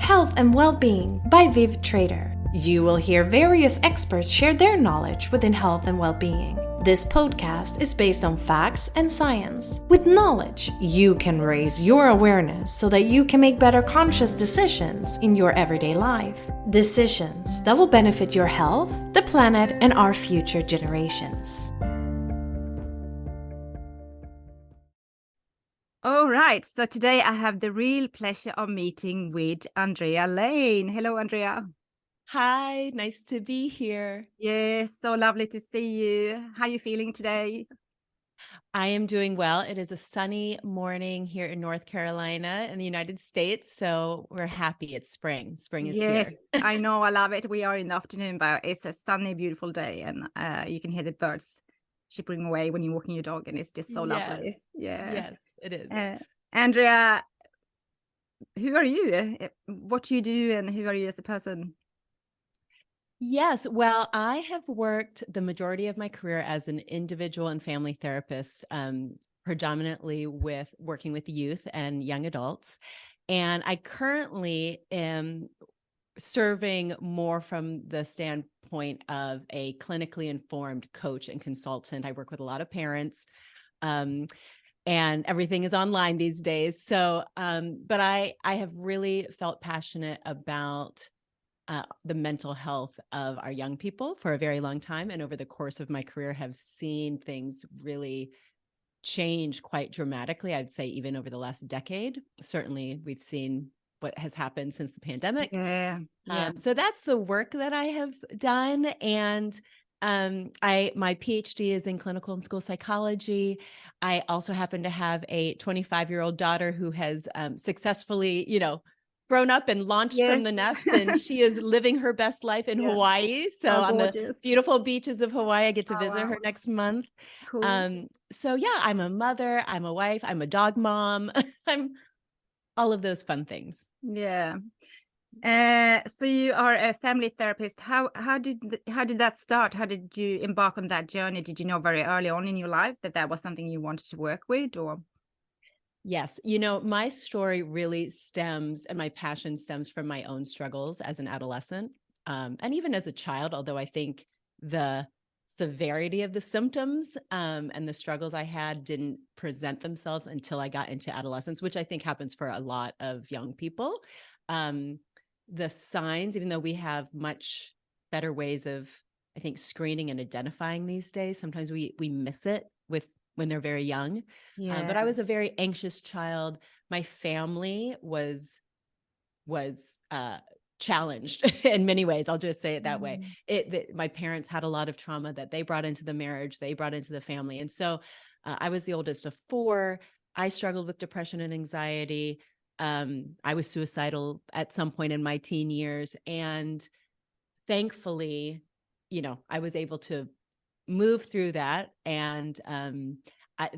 Health and Well-Being by Viv Trader. You will hear various experts share their knowledge within health and well-being. This podcast is based on facts and science. With knowledge, you can raise your awareness so that you can make better conscious decisions in your everyday life. Decisions that will benefit your health, the planet, and our future generations. All right, so today I have the real pleasure of meeting with Andrea Lein. Hello, Andrea. Hi, nice to be here. Yes, so lovely to see you. How are you feeling today? I am doing well. It is a sunny morning here in North Carolina in the United States, so we're happy it's spring. Spring is Yes, here. I know, I love it. We are in the afternoon, but it's a sunny, beautiful day, and you can hear the birds chipping away when you're walking your dog, and it's just so Yes, lovely. Yeah. yes, it is. Andrea, who are you? What do you do, and who are you as a person? Yes, well, I have worked the majority of my career as an individual and family therapist, predominantly with working with youth and young adults. And I currently am serving more from the standpoint of a clinically informed coach and consultant. I work with a lot of parents, and everything is online these days. So, but I have really felt passionate about the mental health of our young people for a very long time. And over the course of my career, have seen things really change quite dramatically. I'd say even over the last decade. Certainly, we've seen what has happened since the pandemic. Yeah. So that's the work that I have done. And my PhD is in clinical and school psychology. I also happen to have a 25-year-old daughter who has successfully, grown up and launched from the nest, and she is living her best life in Hawaii. So on the beautiful beaches of Hawaii, I get to visit her next month. Cool. So yeah, I'm a mother, I'm a wife, I'm a dog mom. I'm all of those fun things. Yeah. So you are a family therapist. How did that start? How did you embark on that journey? Did you know very early on in your life that was something you wanted to work with, or? Yes. My story really stems, and my passion stems from my own struggles as an adolescent, and even as a child, although I think the severity of the symptoms and the struggles I had didn't present themselves until I got into adolescence, which I think happens for a lot of young people. The signs, even though we have much better ways of, I think, screening and identifying these days, sometimes we miss it when they're very young. But I was a very anxious child. My family was challenged in many ways. I'll just say it that way. My parents had a lot of trauma that they brought into the marriage, they brought into the family. And so I was the oldest of four. I struggled with depression and anxiety. I was suicidal at some point in my teen years. And thankfully, I was able to move through that. And I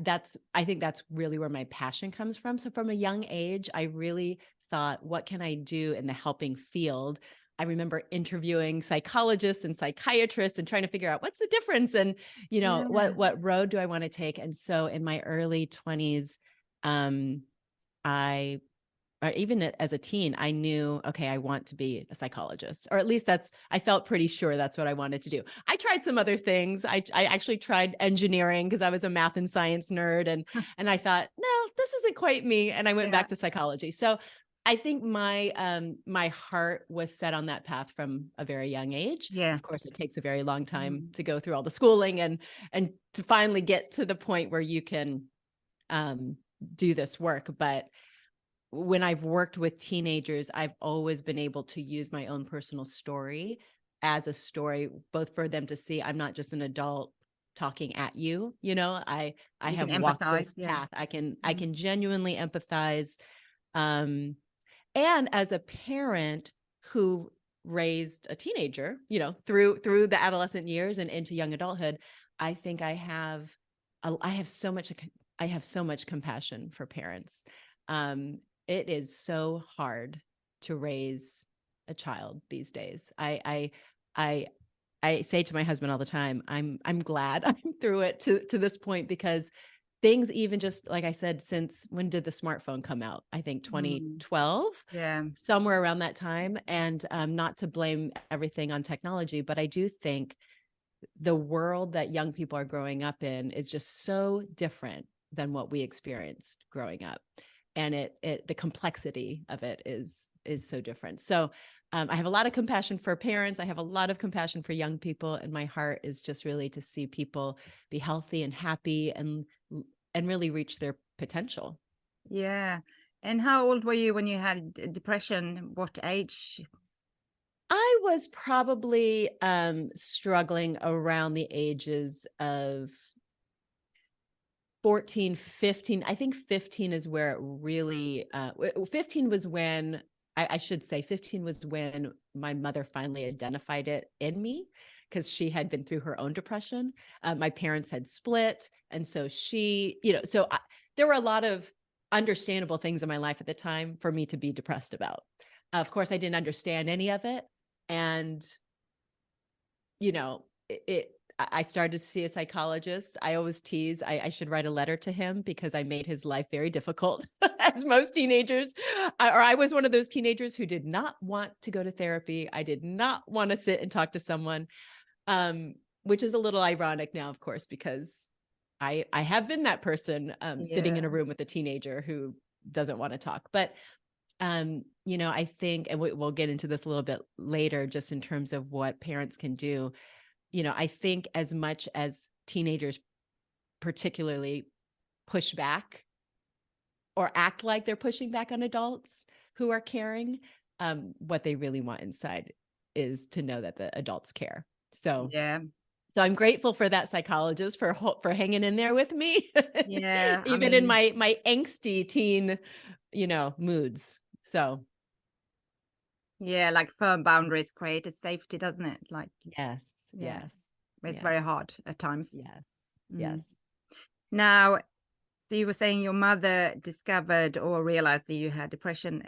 think that's really where my passion comes from. So from a young age, I really thought, what can I do in the helping field? I remember interviewing psychologists and psychiatrists and trying to figure out what's the difference and, what road do I want to take? And so in my early 20s, or even as a teen, I knew, okay, I want to be a psychologist, or at least I felt pretty sure that's what I wanted to do. I tried some other things. I actually tried engineering because I was a math and science nerd. And I thought, no, this isn't quite me. And I went back to psychology. So I think my heart was set on that path from a very young age. Yeah. Of course, it takes a very long time to go through all the schooling and to finally get to the point where you can do this work. But when I've worked with teenagers, I've always been able to use my own personal story as a story, both for them to see I'm not just an adult talking at you. I have walked this path. I can genuinely empathize. And as a parent who raised a teenager, through the adolescent years and into young adulthood, I think I have so much compassion for parents. It is so hard to raise a child these days. I say to my husband all the time, I'm glad I'm through it to this point, because things, even just like I said, since when did the smartphone come out? I think 2012, Yeah. somewhere around that time. And not to blame everything on technology, but I do think the world that young people are growing up in is just so different than what we experienced growing up. And the complexity of it is so different. So I have a lot of compassion for parents. I have a lot of compassion for young people, and my heart is just really to see people be healthy and happy and really reach their potential. Yeah. And how old were you when you had depression? What age? I was probably struggling around the ages of 14, 15. I think 15 is where it really, 15 was when, I should say 15 was when my mother finally identified it in me, because she had been through her own depression. My parents had split. And so she, there were a lot of understandable things in my life at the time for me to be depressed about. Of course, I didn't understand any of it. And, I started to see a psychologist. I always tease, I should write a letter to him because I made his life very difficult, as most teenagers, or I was one of those teenagers who did not want to go to therapy. I did not want to sit and talk to someone, which is a little ironic now, of course, because I have been that person sitting in a room with a teenager who doesn't want to talk. But I think, and we'll get into this a little bit later, just in terms of what parents can do. I think as much as teenagers particularly push back or act like they're pushing back on adults who are caring, what they really want inside is to know that the adults care. So I'm grateful for that psychologist for hanging in there with me. Yeah. Even in my angsty teen, moods. So. Yeah, like firm boundaries create safety, doesn't it? Like, Yes. It's very hard at times. Yes. Now, so you were saying your mother discovered or realized that you had depression.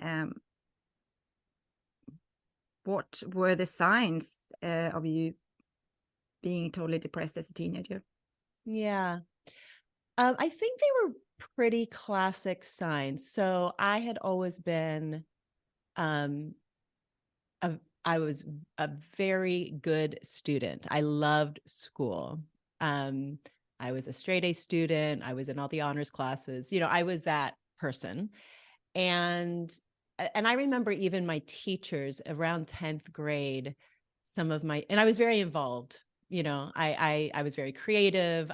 What were the signs of you being totally depressed as a teenager? Yeah. I think they were pretty classic signs. So I had always been, I was a very good student. I loved school. I was a straight A student. I was in all the honors classes. I was that person. And I remember even my teachers around 10th grade, and I was very involved. I was very creative.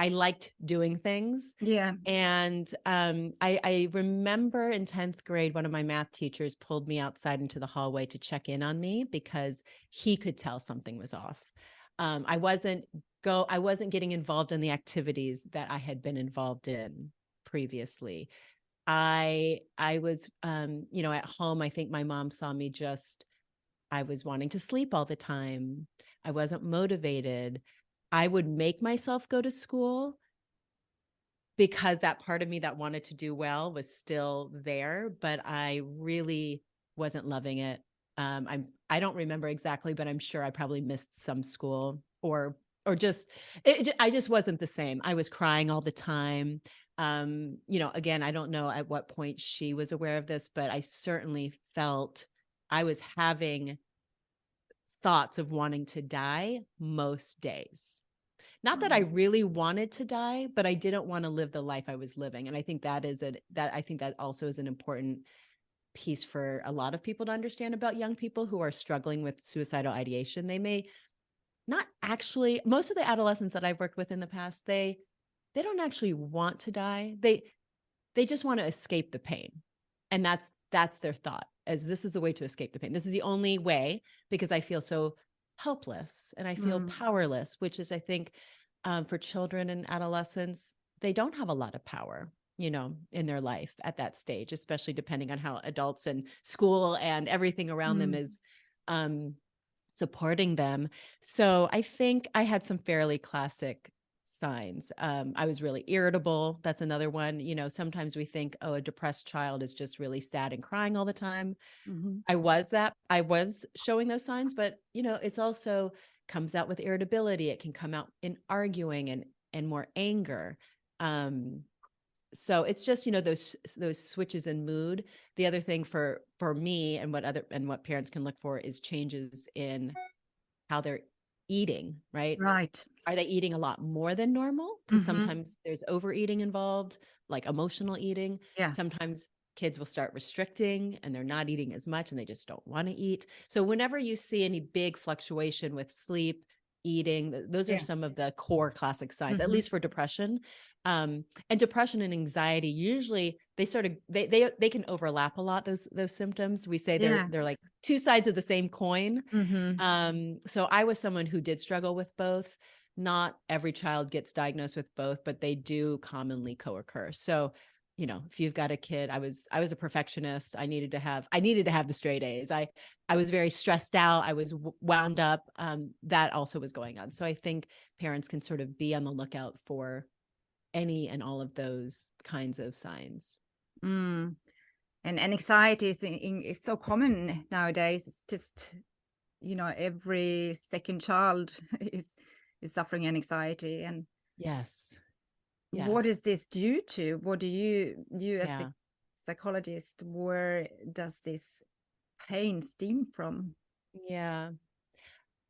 I liked doing things. Yeah. And I remember in 10th grade, one of my math teachers pulled me outside into the hallway to check in on me because he could tell something was off. I wasn't getting involved in the activities that I had been involved in previously. I was, at home, I think my mom saw me I was wanting to sleep all the time. I wasn't motivated. I would make myself go to school because that part of me that wanted to do well was still there, but I really wasn't loving it. I don't remember exactly, but I'm sure I probably missed some school or just, I just wasn't the same. I was crying all the time. Again, I don't know at what point she was aware of this, but I certainly felt I was having thoughts of wanting to die most days. Not that I really wanted to die, but I didn't want to live the life I was living. And I think that also is an important piece for a lot of people to understand about young people who are struggling with suicidal ideation. They may not actually, most of the adolescents that I've worked with in the past, they don't actually want to die. They just want to escape the pain. And that's their thought, as this is the way to escape the pain. This is the only way because I feel so helpless and I feel powerless, which is, I think, for children and adolescents, they don't have a lot of power, in their life at that stage, especially depending on how adults and school and everything around them is supporting them. So I think I had some fairly classic signs. I was really irritable. That's another one. Sometimes we think, oh, a depressed child is just really sad and crying all the time. I was showing those signs, but it's also comes out with irritability. It can come out in arguing and more anger. So it's just, those switches in mood. The other thing for me and what parents can look for is changes in how they're eating, right? Right. Are they eating a lot more than normal? Because sometimes there's overeating involved, like emotional eating. Yeah. Sometimes kids will start restricting and they're not eating as much and they just don't want to eat. So whenever you see any big fluctuation with sleep, eating, those are Yeah. some of the core classic signs, at least for depression. And depression and anxiety, usually they sort of, they can overlap a lot, those symptoms. We say Yeah. they're like two sides of the same coin. Mm-hmm. So I was someone who did struggle with both. Not every child gets diagnosed with both, but they do commonly co-occur. So, if you've got a kid, I was a perfectionist. I needed to have the straight A's. I was very stressed out. I was wound up. That also was going on. So I think parents can sort of be on the lookout for any and all of those kinds of signs. And anxiety is so common nowadays. It's just, every second child is suffering anxiety. And Yes. what is this due to? What do you as Yeah. a psychologist, where does this pain stem from? Yeah.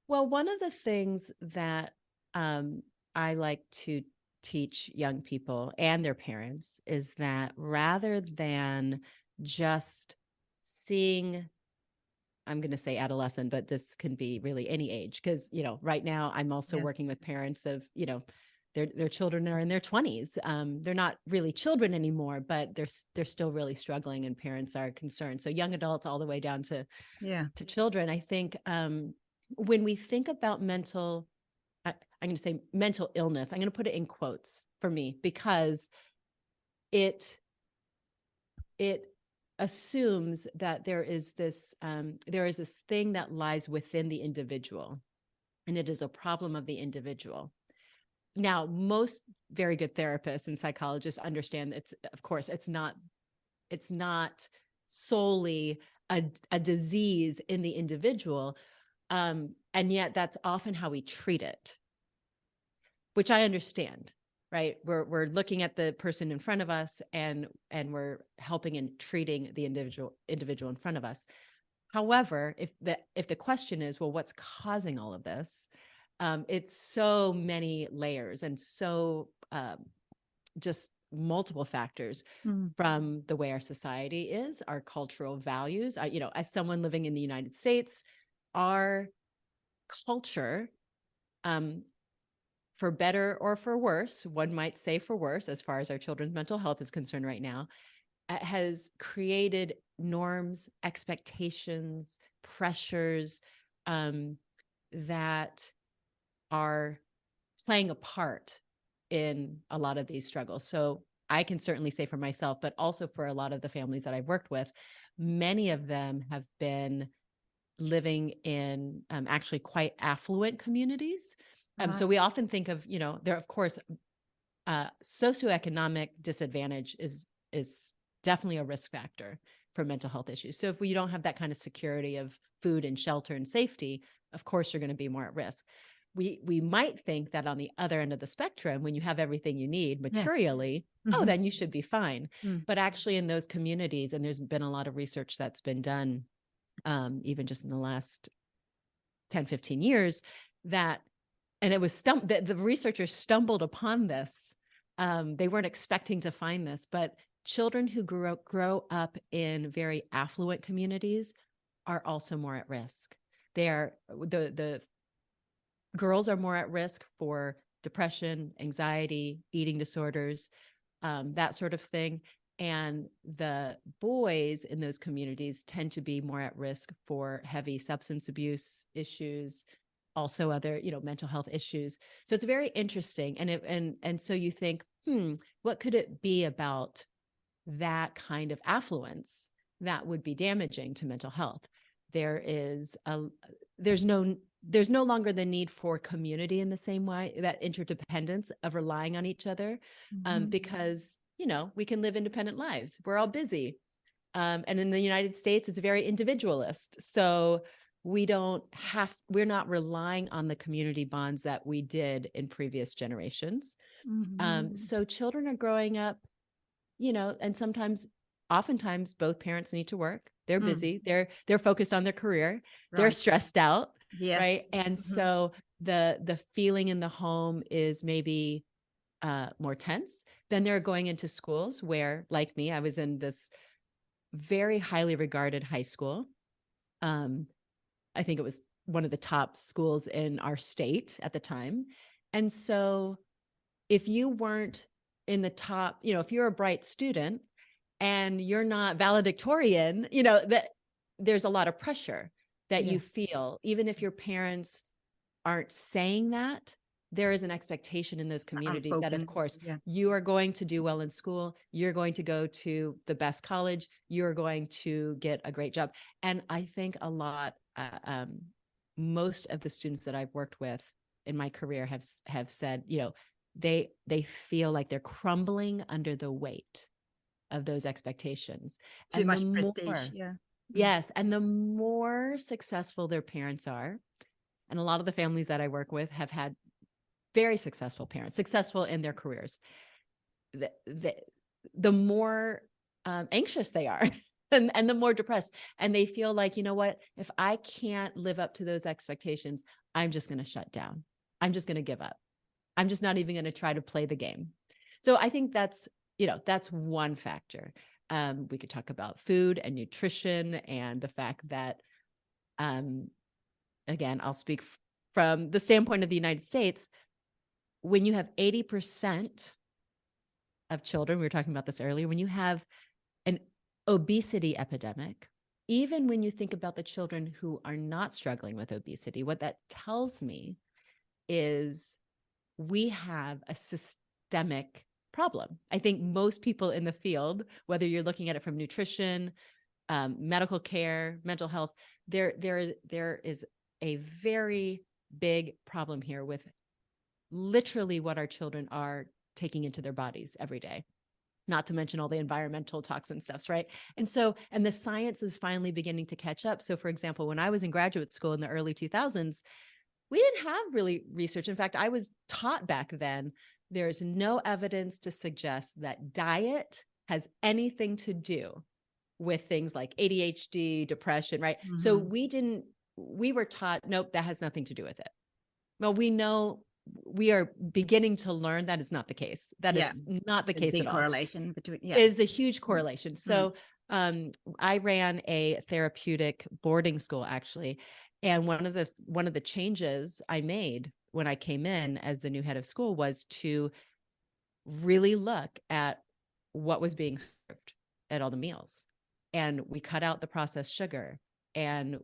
Well, one of the things that I like to teach young people and their parents is that rather than just seeing, I'm going to say adolescent, but this can be really any age, because, right now I'm also working with parents of, their children are in their 20s. They're not really children anymore, but they're still really struggling, and parents are concerned. So young adults all the way down to children. I think when we think about mental, I'm going to say mental illness, I'm going to put it in quotes for me, because it assumes that there is this thing that lies within the individual, and it is a problem of the individual. Now, most very good therapists and psychologists understand that it's not solely a disease in the individual. And yet that's often how we treat it, which I understand, right? We're looking at the person in front of us, and we're helping and treating the individual in front of us. However, if the question is, well, what's causing all of this? It's so many layers, and so just multiple factors, from the way our society is, our cultural values. As someone living in the United States, our culture, for better or for worse, one might say for worse, as far as our children's mental health is concerned right now, has created norms, expectations, pressures that are playing a part in a lot of these struggles. So I can certainly say for myself, but also for a lot of the families that I've worked with, many of them have been living in actually quite affluent communities. So we often think of, there, of course, socioeconomic disadvantage is definitely a risk factor for mental health issues. So if you don't have that kind of security of food and shelter and safety, of course, you're going to be more at risk. We might think that on the other end of the spectrum, when you have everything you need materially, then you should be fine. But actually in those communities, and there's been a lot of research that's been done, even just in the last 10, 15 years, and it was the researchers stumbled upon this. They weren't expecting to find this, but children who grow up in very affluent communities are also more at risk. The girls are more at risk for depression, anxiety, eating disorders, that sort of thing. And the boys in those communities tend to be more at risk for heavy substance abuse issues, also other, mental health issues. So it's very interesting. And so you think, what could it be about that kind of affluence that would be damaging to mental health? There's no longer the need for community in the same way, that interdependence of relying on each other, because, we can live independent lives. We're all busy. And in the United States, it's very individualist. So we're not relying on the community bonds that we did in previous generations. So children are growing up, and oftentimes both parents need to work. They're busy. They're focused on their career. They're Right. stressed out. Yes. Right. And so the feeling in the home is maybe more tense. Then they're going into schools where, like me, I was in this very highly regarded high school. I think it was one of the top schools in our state at the time. And so if you weren't in the top, if you're a bright student and you're not valedictorian, that there's a lot of pressure that you feel, even if your parents aren't saying that. There is an expectation in those communities that, of course, you are going to do well in school. You're going to go to the best college. You're going to get a great job. And I think most of the students that I've worked with in my career have said, they feel like they're crumbling under the weight of those expectations. Too much prestige. Yes. And the more successful their parents are, and a lot of the families that I work with have had very successful parents, successful in their careers, the more anxious they are and the more depressed. And they feel like, what, if I can't live up to those expectations, I'm just going to shut down. I'm just going to give up. I'm just not even going to try to play the game. So I think that's one factor. We could talk about food and nutrition and the fact that, again, I'll speak from the standpoint of the United States. When you have 80% of children, we were talking about this earlier, when you have an obesity epidemic, even when you think about the children who are not struggling with obesity, what that tells me is we have a systemic problem. I think most people in the field, whether you're looking at it from nutrition, medical care, mental health, there is a very big problem here with literally what our children are taking into their bodies every day, not to mention all the environmental toxin stuffs, right? And the science is finally beginning to catch up. So for example, when I was in graduate school in the early 2000s, we didn't have really research. In fact, I was taught back then, there's no evidence to suggest that diet has anything to do with things like ADHD, depression, right? So we were taught, nope, that has nothing to do with it. Well, we are beginning to learn that is not the case. That is not the case at all. Correlation between, is a huge correlation. So I ran a therapeutic boarding school actually. And one of the changes I made when I came in as the new head of school was to really look at what was being served at all the meals. And we cut out the processed sugar, and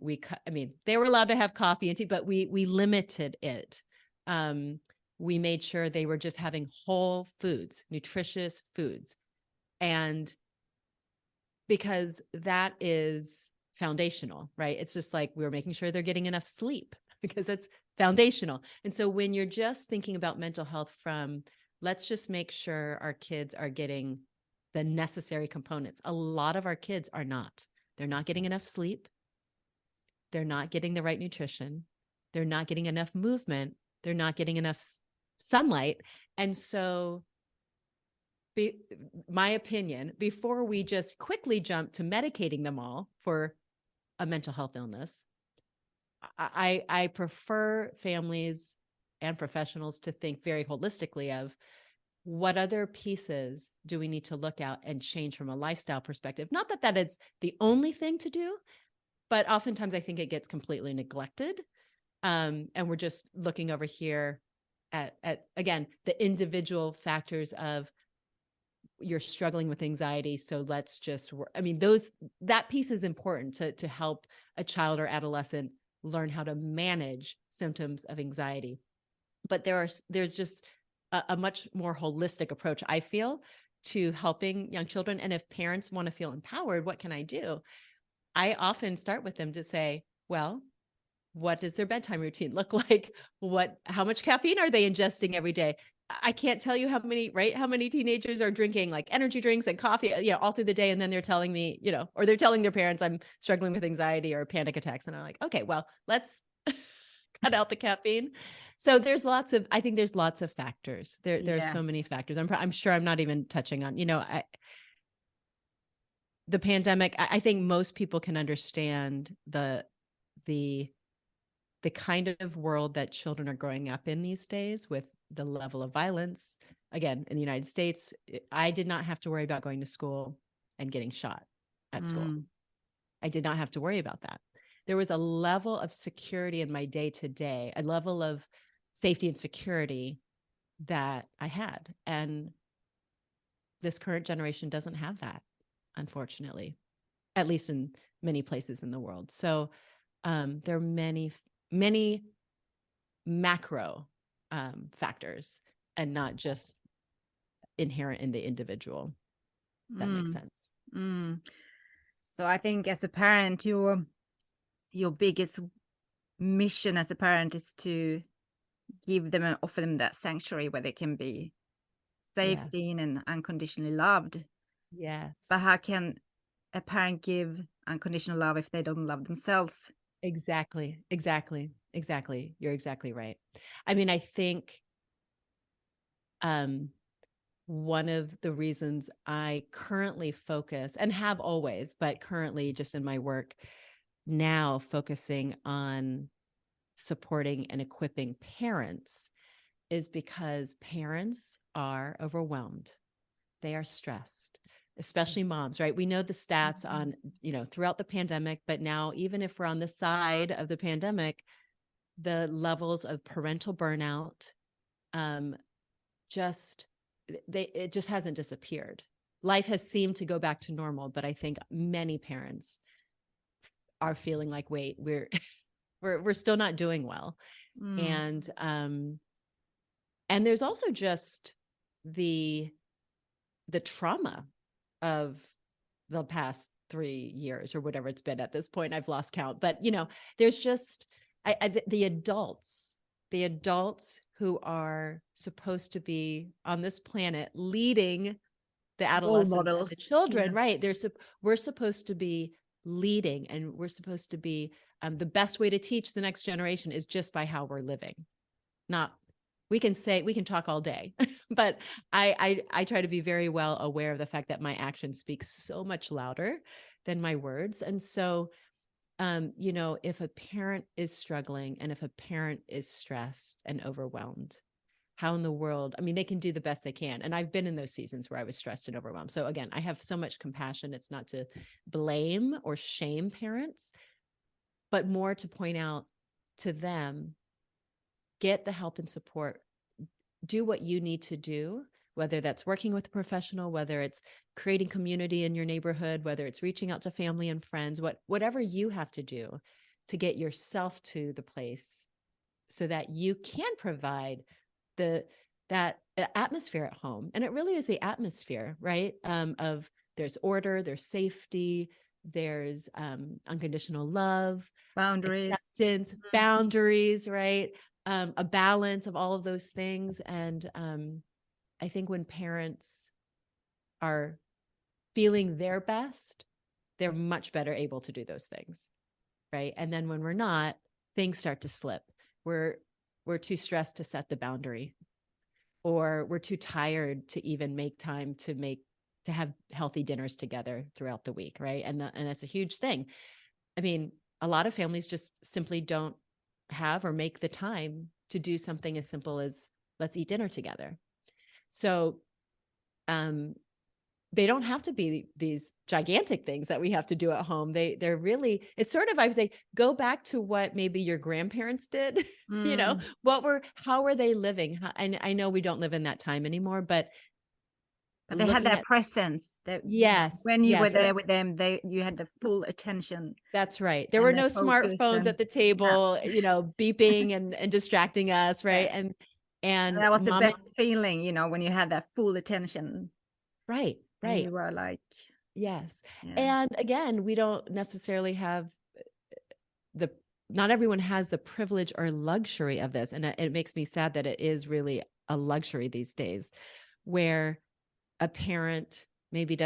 they were allowed to have coffee and tea, but we limited it. We made sure they were just having whole foods, nutritious foods. And because that is foundational, right? It's just like we were making sure they're getting enough sleep because it's foundational. And so when you're just thinking about mental health from, let's just make sure our kids are getting the necessary components. A lot of our kids are not. They're not getting enough sleep. They're not getting the right nutrition. They're not getting enough movement. They're not getting enough sunlight. And so my opinion, before we just quickly jump to medicating them all for a mental health illness, I prefer families and professionals to think very holistically of what other pieces do we need to look at and change from a lifestyle perspective. Not that that is the only thing to do, but oftentimes I think it gets completely neglected. And we're just looking over here at again, the individual factors of you're struggling with anxiety. So let's just, that piece is important to help a child or adolescent learn how to manage symptoms of anxiety. But there's just a much more holistic approach, I feel, to helping young children. And if parents want to feel empowered, what can I do? I often start with them to say, well, what does their bedtime routine look like? How much caffeine are they ingesting every day? I can't tell you how many teenagers are drinking like energy drinks and coffee, all through the day. And then they're telling me, or they're telling their parents I'm struggling with anxiety or panic attacks. And I'm like, okay, well, let's cut out the caffeine. So I think there's lots of factors. There's so many factors. I'm sure I'm not even touching on, the pandemic. I think most people can understand the kind of world that children are growing up in these days with the level of violence. Again, in the United States, I did not have to worry about going to school and getting shot at school. I did not have to worry about that. There was a level of security in my day to day, a level of safety and security that I had. And this current generation doesn't have that, unfortunately, at least in many places in the world. So there are many macro factors and not just inherent in the individual. That makes sense. So I think as a parent, your biggest mission as a parent is to give them and offer them that sanctuary where they can be safe, seen, and unconditionally loved. Yes. But how can a parent give unconditional love if they don't love themselves? Exactly. You're exactly right. I mean, I think one of the reasons I currently focus, and have always, but currently just in my work now, focusing on supporting and equipping parents, is because parents are overwhelmed. They are stressed, especially moms, right? We know the stats on, throughout the pandemic, but now even if we're on the side of the pandemic, the levels of parental burnout, it just hasn't disappeared. Life has seemed to go back to normal, but I think many parents are feeling like, wait, we're still not doing well. And there's also just the trauma of the past 3 years or whatever it's been at this point. I've lost count, but there's just the adults who are supposed to be on this planet leading the adolescents and the children, right? We're supposed to be leading, and we're supposed to be the best way to teach the next generation is just by how we're living. We can talk all day, but I try to be very well aware of the fact that my actions speak so much louder than my words. And so, if a parent is struggling and if a parent is stressed and overwhelmed, how in the world, I mean, they can do the best they can. And I've been in those seasons where I was stressed and overwhelmed. So again, I have so much compassion. It's not to blame or shame parents, but more to point out to them, get the help and support, do what you need to do, whether that's working with a professional, whether it's creating community in your neighborhood, whether it's reaching out to family and friends, whatever you have to do to get yourself to the place so that you can provide that atmosphere at home. And it really is the atmosphere, right? Of there's order, there's safety, there's unconditional love, boundaries, acceptance, boundaries, right? A balance of all of those things. And I think when parents are feeling their best, they're much better able to do those things, right? And then when we're not, things start to slip. We're too stressed to set the boundary, or we're too tired to even make time to have healthy dinners together throughout the week, right? And that's a huge thing. I mean, a lot of families just simply don't have or make the time to do something as simple as let's eat dinner together. So they don't have to be these gigantic things that we have to do at home. They're really, it's sort of, I would say, go back to what maybe your grandparents did, how were they living? I know we don't live in that time anymore, but they had that presence that when you were there with them, you had the full attention. That's right. There were no smartphones at the table, beeping and distracting us. Right. Yeah. And that was the best feeling, when you had that full attention. Right. Right. You were like, yes. Yeah. And again, we don't necessarily have not everyone has the privilege or luxury of this. And it makes me sad that it is really a luxury these days, where a parent maybe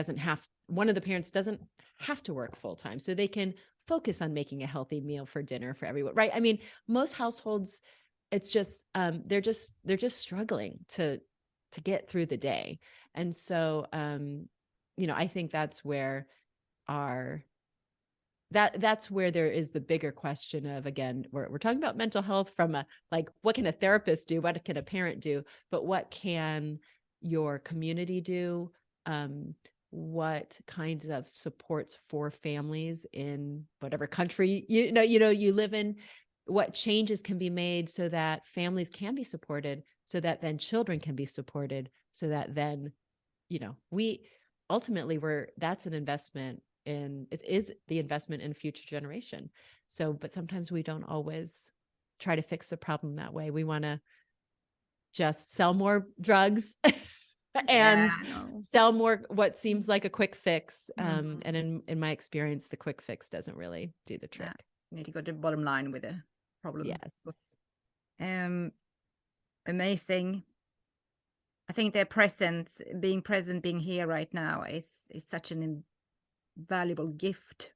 one of the parents doesn't have to work full time, so they can focus on making a healthy meal for dinner for everyone, right? I mean, most households, it's just they're just struggling to get through the day. And so I think that's where that's where there is the bigger question of, again, we're talking about mental health from a, like, what can a therapist do, what can a parent do, but what can your community do? What kinds of supports for families in whatever country you live in, what changes can be made so that families can be supported, so that then children can be supported, so that then we ultimately that's an investment it is the investment in future generation. So, but sometimes we don't always try to fix the problem that way. We want to just sell more drugs and sell more what seems like a quick fix. And in my experience, the quick fix doesn't really do the trick. You need to go to the bottom line with the problem. Yes. Amazing. I think being present, being here right now is such an invaluable gift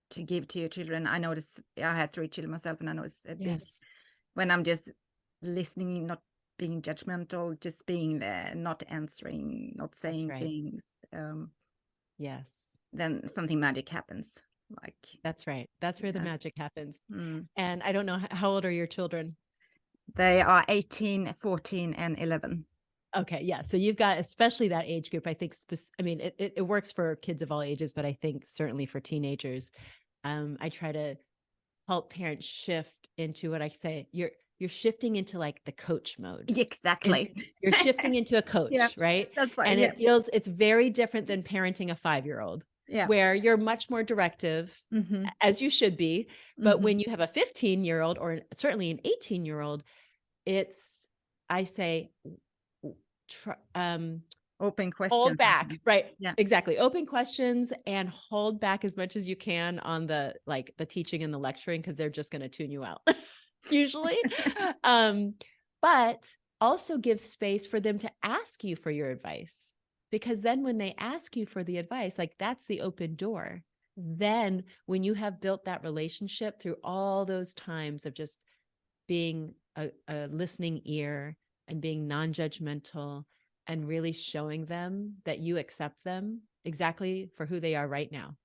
to give to your children. I notice, I have 3 children myself, and I notice when I'm just listening, not being judgmental, just being there, not answering, not saying things. Yes. Then something magic happens. Like, that's right. That's where the magic happens. And I don't know, how old are your children? They are 18, 14, and 11. Okay. Yeah. So you've got, especially that age group, I think, I mean, it works for kids of all ages, but I think certainly for teenagers, I try to help parents shift into what I say, you're shifting into like the coach mode. Exactly. You're shifting into a coach, right? That's fine. And it's very different than parenting a 5-year-old, where you're much more directive, as you should be. But when you have a 15-year-old or certainly an 18-year-old, I say, open questions, hold back, right? Yeah, exactly. Open questions and hold back as much as you can on the teaching and the lecturing, because they're just going to tune you out usually. But also give space for them to ask you for your advice, because then when they ask you for the advice, like, that's the open door. Then when you have built that relationship through all those times of just being a listening ear and being non-judgmental and really showing them that you accept them exactly for who they are right now,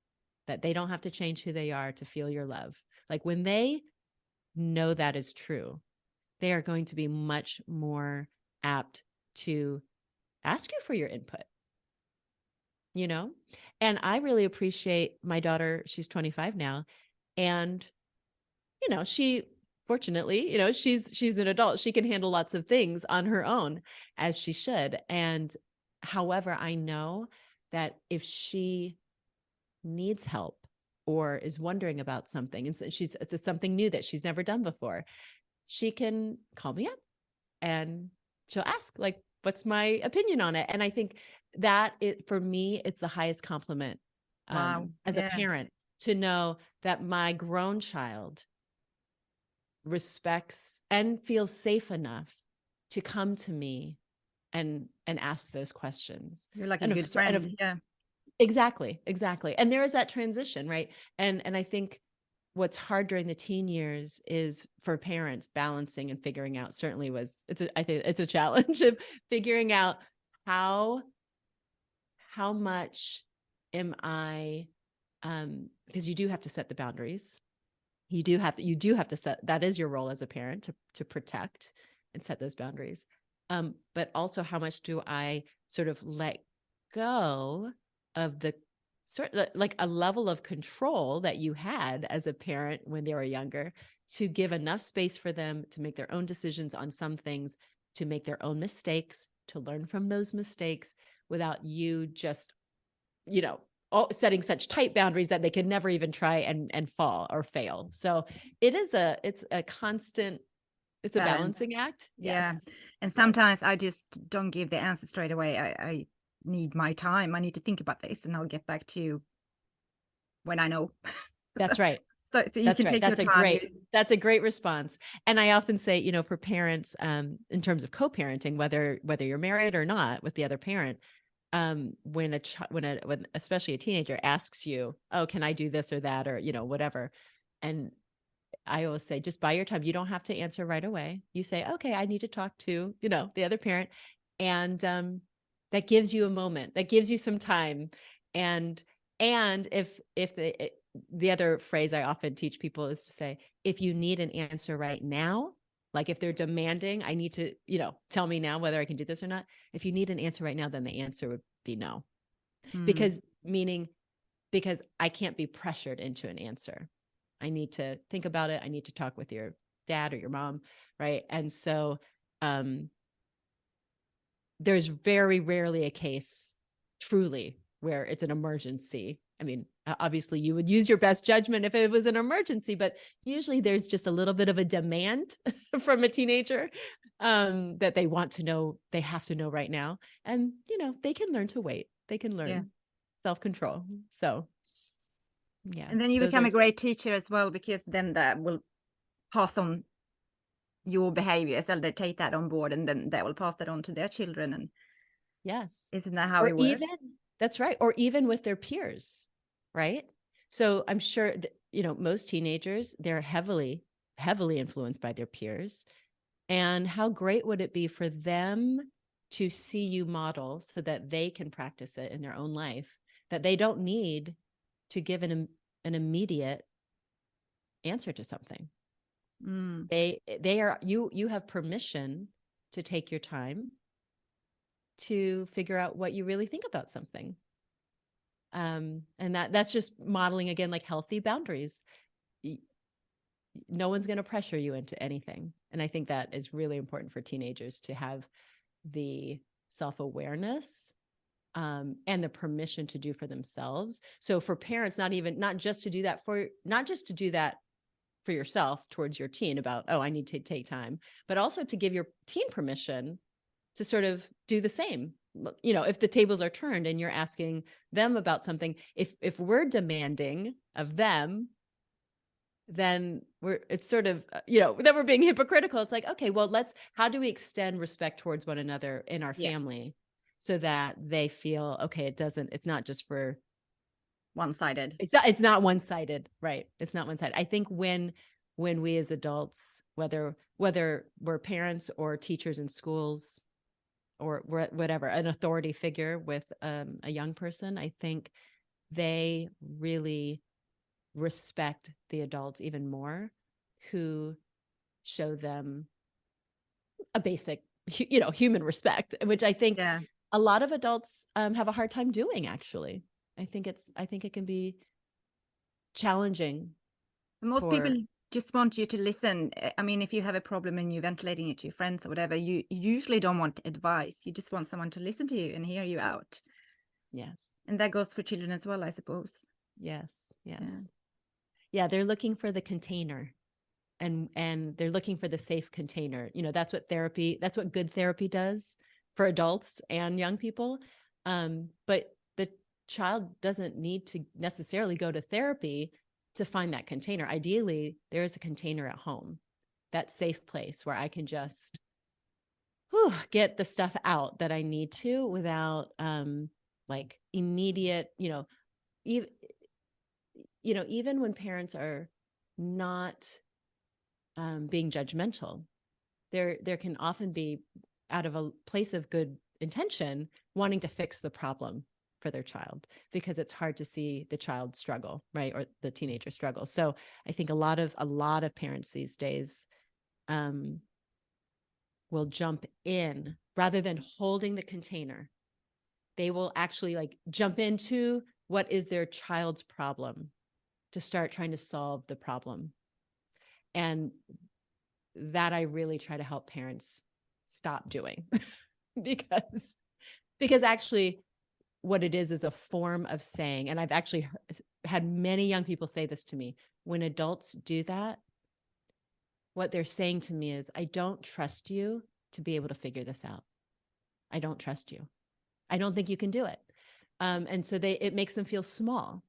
that they don't have to change who they are to feel your love. Like, when they know that is true, they are going to be much more apt to ask you for your input, And I really appreciate my daughter. She's 25 now. And, she, fortunately, she's an adult. She can handle lots of things on her own, as she should. And however, I know that if she needs help or is wondering about something, and it's something new that she's never done before, she can call me up and she'll ask, like, what's my opinion on it? And I think that for me, it's the highest compliment as a parent, to know that my grown child respects and feels safe enough to come to me and ask those questions. You're like a good friend. Exactly. And there is that transition, right? And I think what's hard during the teen years is for parents balancing and figuring out, I think it's a challenge of figuring out how much am I, because you do have to set the boundaries. You do have to set, that is your role as a parent, to protect and set those boundaries. But also, how much do I sort of let go of the like a level of control that you had as a parent when they were younger, to give enough space for them to make their own decisions on some things, to make their own mistakes, to learn from those mistakes, without you just, setting such tight boundaries that they can never even try and fall or fail. So it's a constant, it's a balancing act. Yeah. And sometimes I just don't give the answer straight away. I need my time. I need to think about this, and I'll get back to you when I know. That's right. So you can take your time. That's a great response. And I often say, you know, for parents, in terms of co-parenting, whether you're married or not with the other parent, when especially a teenager asks you, oh, can I do this or that, or, you know, whatever. And I always say, just buy your time. You don't have to answer right away. You say, okay, I need to talk to, you know, the other parent. And, that gives you a moment, that gives you some time. And if the other phrase I often teach people is to say, if you need an answer right now, like if they're demanding, I need to, you know, tell me now whether I can do this or not. If you need an answer right now, then the answer would be no. Because I can't be pressured into an answer. I need to think about it. I need to talk with your dad or your mom. Right. And so, there's very rarely a case truly where it's an emergency. I mean, obviously you would use your best judgment if it was an emergency, but usually there's just a little bit of a demand from a teenager, that they want to know, they have to know right now. And, you know, they can learn to wait. They can learn self-control. So, yeah. And then you become a great teacher as well, because then that will pass on your behavior. So they take that on board, and then they will pass that on to their children. And yes, isn't that how it works? That's right. Or even with their peers, right? So I'm sure that, you know, most teenagers, they're heavily influenced by their peers. And how great would it be for them to see you model so that they can practice it in their own life, that they don't need to give an immediate answer to something. You have permission to take your time to figure out what you really think about something. And that's just modeling, again, like healthy boundaries. No one's going to pressure you into anything. And I think that is really important for teenagers to have the self-awareness, and the permission to do for themselves. So for parents, not just to do that for yourself towards your teen about, oh, I need to take time, but also to give your teen permission to sort of do the same. You know, if the tables are turned and you're asking them about something, if we're demanding of them, then it's sort of, you know, then we're being hypocritical. It's like, okay, well, how do we extend respect towards one another in our family so that they feel, okay, it's not just for one-sided. It's not one-sided, right? It's not one-sided. I think when we as adults, whether we're parents or teachers in schools or whatever, an authority figure with a young person, I think they really respect the adults even more, who show them a basic, you know, human respect, which I think a lot of adults have a hard time doing, actually. I think it can be challenging. Most people just want you to listen. I mean, if you have a problem and you're ventilating it to your friends or whatever, you usually don't want advice. You just want someone to listen to you and hear you out. Yes. And that goes for children as well, I suppose. Yes. Yeah, they're looking for the container, and they're looking for the safe container. You know, that's what good therapy does for adults and young people. But the child doesn't need to necessarily go to therapy to find that container. Ideally, there is a container at home, that safe place where I can just get the stuff out that I need to without like immediate, even when parents are not being judgmental, there can often be, out of a place of good intention, wanting to fix the problem for their child, because it's hard to see the child struggle, right? Or the teenager struggle. So I think a lot of parents these days will jump in rather than holding the container. They will actually like jump into what is their child's problem to start trying to solve the problem. And that I really try to help parents stop doing because actually what it is a form of saying, and I've actually had many young people say this to me, when adults do that, what they're saying to me is, I don't trust you to be able to figure this out. I don't trust you. I don't think you can do it. And so it makes them feel small.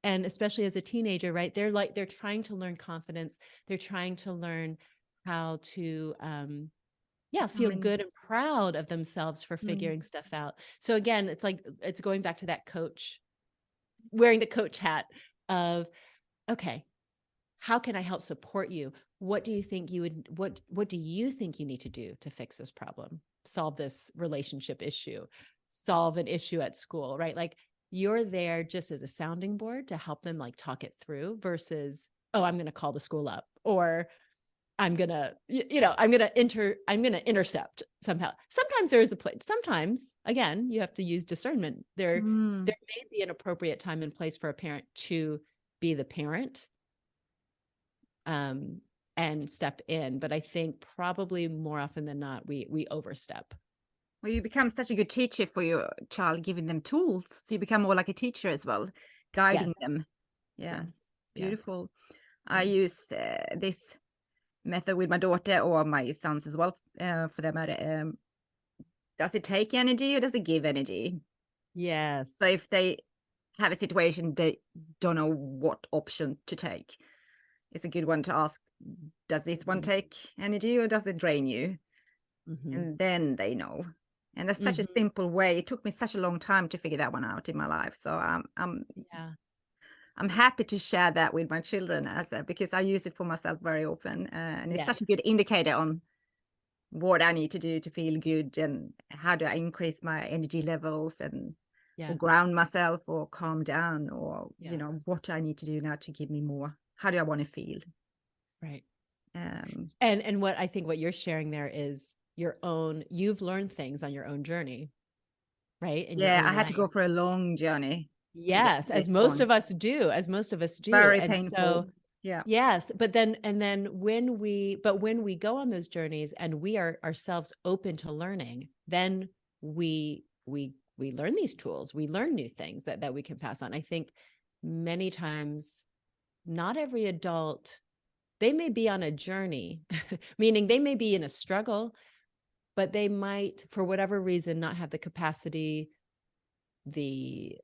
And especially as a teenager, right? They're trying to learn confidence. They're trying to learn how to, feel good and proud of themselves for figuring stuff out. So again, it's going back to that coach, wearing the coach hat of, okay, how can I help support you? What do you think what do you think you need to do to fix this problem? Solve this relationship issue, solve an issue at school, right? Like, you're there just as a sounding board to help them like talk it through versus, oh, I'm going to call the school up, or I'm going to, I'm going to intercept somehow. Sometimes there is a place. Sometimes, again, you have to use discernment. There may be an appropriate time and place for a parent to be the parent, and step in. But I think probably more often than not, we overstep. Well, you become such a good teacher for your child, giving them tools. So you become more like a teacher as well, guiding Yes. them. Yeah, Yes. beautiful. Yes. I use this method with my daughter or my sons as well, for that matter. Does it take energy or does it give energy? Yes. So if they have a situation they don't know what option to take, it's a good one to ask, does this one take energy or does it drain you? And then they know. And that's such a simple way. It took me such a long time to figure that one out in my life. So I'm happy to share that with my children because I use it for myself very often. And it's such a good indicator on what I need to do to feel good and how do I increase my energy levels and or ground myself or calm down or, what I need to do now to give me more. How do I want to feel? Right. And what I think what you're sharing there is you've learned things on your own journey, right? In your own I had to life. go for a long journey. Yes, as most of us do. Very and painful. So, yeah. Yes, but then when we go on those journeys and we are ourselves open to learning, then we learn these tools. We learn new things that we can pass on. I think many times, not every adult, they may be on a journey, meaning they may be in a struggle, but they might, for whatever reason, not have the capacity, the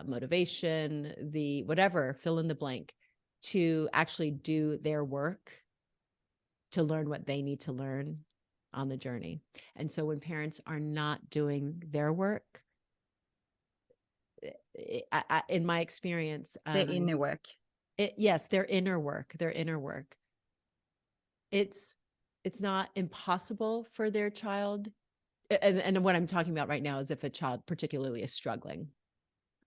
motivation, the whatever, fill in the blank, to actually do their work to learn what they need to learn on the journey. And so when parents are not doing their work, in my experience, The inner work. Their inner work. It's not impossible for their child. And what I'm talking about right now is if a child particularly is struggling.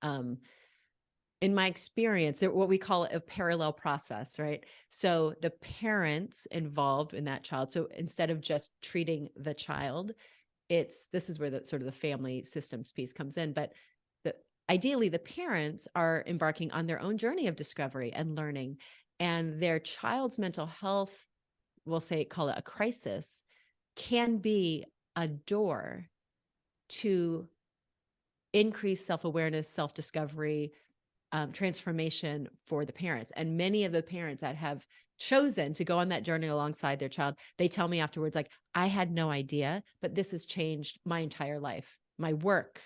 In my experience, what we call a parallel process, right? So the parents involved in that child. So instead of just treating the child, this is where the sort of the family systems piece comes in. But ideally, the parents are embarking on their own journey of discovery and learning, and their child's mental health, call it a crisis, can be a door to increase self-awareness, self-discovery, transformation for the parents. And many of the parents that have chosen to go on that journey alongside their child, they tell me afterwards, like, I had no idea, but this has changed my entire life, my work,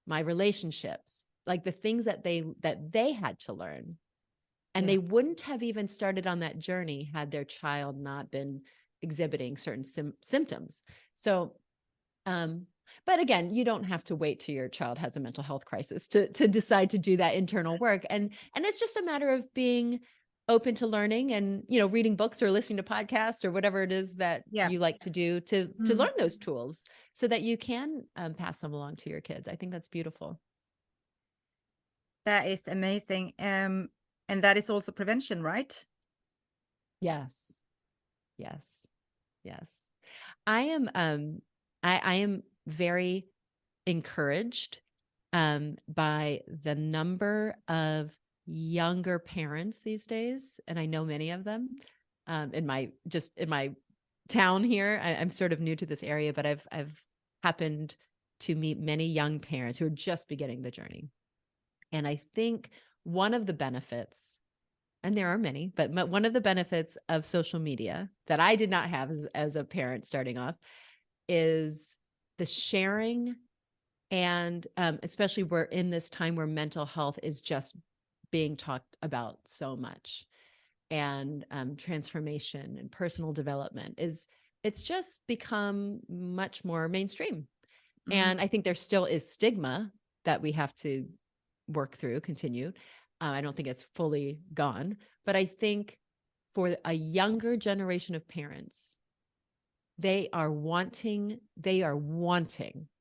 my relationships, like the things that they had to learn. And they wouldn't have even started on that journey had their child not been exhibiting certain symptoms. So, but again, you don't have to wait till your child has a mental health crisis to decide to do that internal work. And it's just a matter of being open to learning and, reading books or listening to podcasts or whatever it is that you like to do to learn those tools so that you can pass them along to your kids. I think that's beautiful. That is amazing. And that is also prevention, right? Yes. I am very encouraged by the number of younger parents these days, and I know many of them in my town here. I'm sort of new to this area, but I've happened to meet many young parents who are just beginning the journey. And I think one of the benefits, and there are many, but one of the benefits of social media that I did not have as a parent starting off is the sharing. And especially we're in this time where mental health is just being talked about so much. And transformation and personal development it's just become much more mainstream. And I think there still is stigma that we have to work through, continue. I don't think it's fully gone, but I think for a younger generation of parents, they are wanting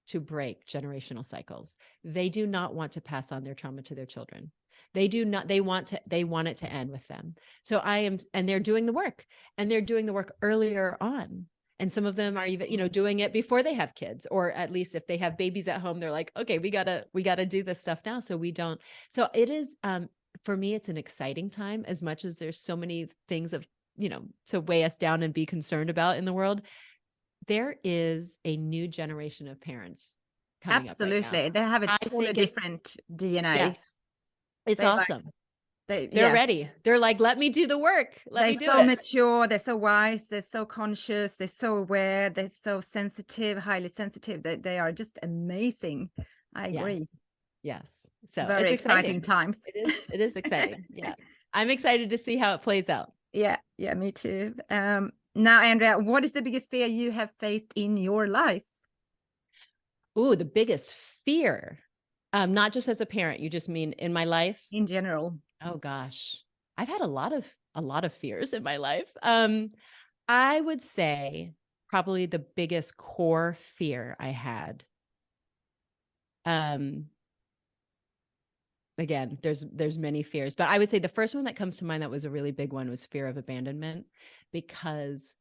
to break generational cycles. They do not want to pass on their trauma to their children. They want it to end with them. So and they're doing the work, and they're doing the work earlier on. And some of them are even, doing it before they have kids, or at least if they have babies at home, they're like, okay, we gotta do this stuff now. So it is, for me, it's an exciting time, as much as there's so many things to weigh us down and be concerned about in the world. There is a new generation of parents coming up right now. Absolutely. They have a totally different DNA. Yes. It's awesome. They're ready. They're like, let me do the work. Let me do it. They're so mature. They're so wise. They're so conscious. They're so aware. They're so sensitive, highly sensitive. They are just amazing. I agree. Yes. So very it's exciting times. It is exciting. Yeah. I'm excited to see how it plays out. Yeah. Yeah, me too. Now, Andrea, what is the biggest fear you have faced in your life? Ooh, the biggest fear. Not just as a parent, you just mean in my life? In general. Oh gosh. I've had a lot of fears in my life. I would say probably the biggest core fear I had. Again, there's many fears, but I would say the first one that comes to mind that was a really big one was fear of abandonment, because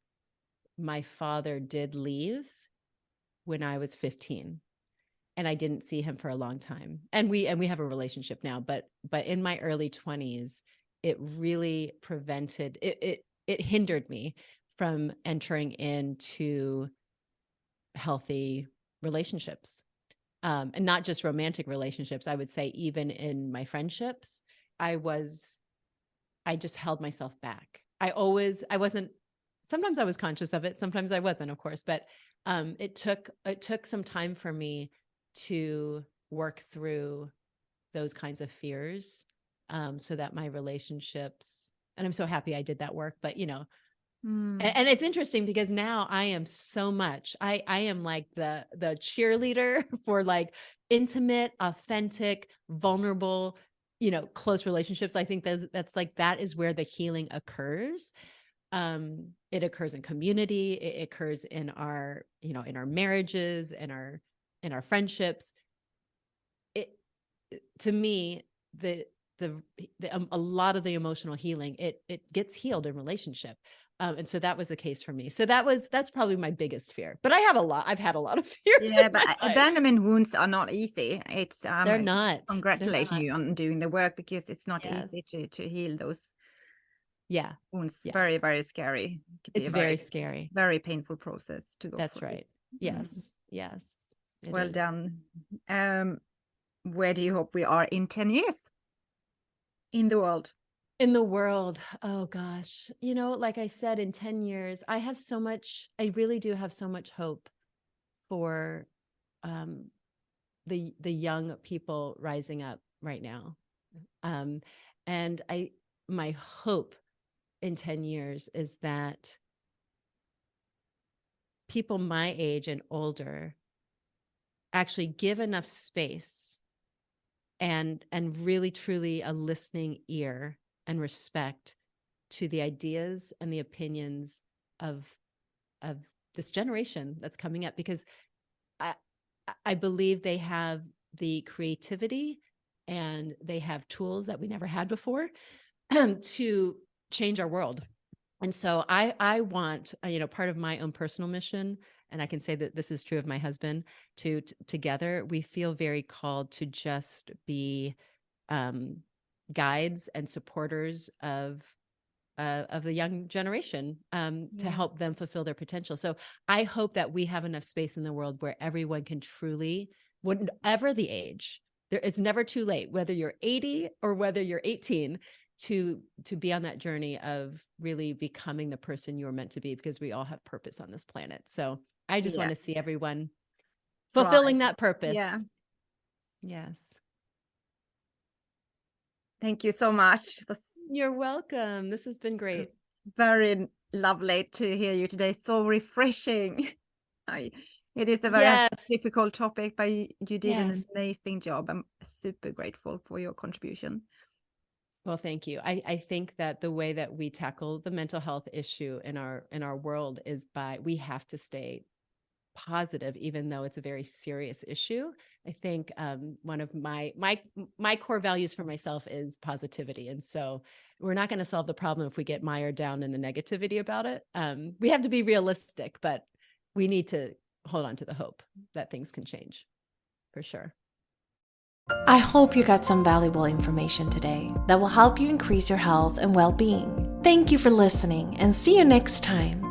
my father did leave when I was 15. And I didn't see him for a long time. And we have a relationship now, but in my early 20s, it really prevented it hindered me from entering into healthy relationships. And not just romantic relationships. I would say even in my friendships, I just held myself back. Sometimes I was conscious of it. Sometimes I wasn't, of course, but it took some time for me to work through those kinds of fears, so that my relationships, and I'm so happy I did that work, but and it's interesting because now I am so much, I am like the cheerleader for like intimate, authentic, vulnerable, close relationships. I think that is where the healing occurs. It occurs in community. It occurs in our, in our marriages and in our friendships. To me, a lot of the emotional healing, it gets healed in relationship. And so that was the case for me. So that's probably my biggest fear, but I've had a lot of fears. Yeah, but abandonment wounds are not easy. It's they're not. Congratulating you on doing the work, because it's not easy to heal those wounds. Yeah. Very, very scary. It's very scary. Very painful process to go That's through. right. Yes. Yes. Well done. Where do you hope we are in 10 years in the world? In the world, oh gosh, like I said, in 10 years, I really do have so much hope for the young people rising up right now. And my hope in 10 years is that people my age and older actually give enough space and really truly a listening ear and respect to the ideas and the opinions of this generation that's coming up, because I believe they have the creativity and they have tools that we never had before to change our world. And so I want, part of my own personal mission, and I can say that this is true of my husband, together, we feel very called to just be guides and supporters of the young generation, to help them fulfill their potential. So I hope that we have enough space in the world where everyone can truly, whatever the age, it's never too late, whether you're 80 or whether you're 18, to be on that journey of really becoming the person you're meant to be, because we all have purpose on this planet. So I just want to see everyone fulfilling that purpose. Yeah. Yes. Thank you so much. It was You're welcome. This has been great. very lovely to hear you today. So refreshing. It is a very Yes. difficult topic, but you did an Yes. amazing job. I'm super grateful for your contribution. Well, thank you. I think that the way that we tackle the mental health issue in our world is we have to stay positive, even though it's a very serious issue. I think one of my core values for myself is positivity, and so we're not going to solve the problem if we get mired down in the negativity about it. We have to be realistic, but we need to hold on to the hope that things can change, for sure. I hope you got some valuable information today that will help you increase your health and well-being. Thank you for listening, and see you next time.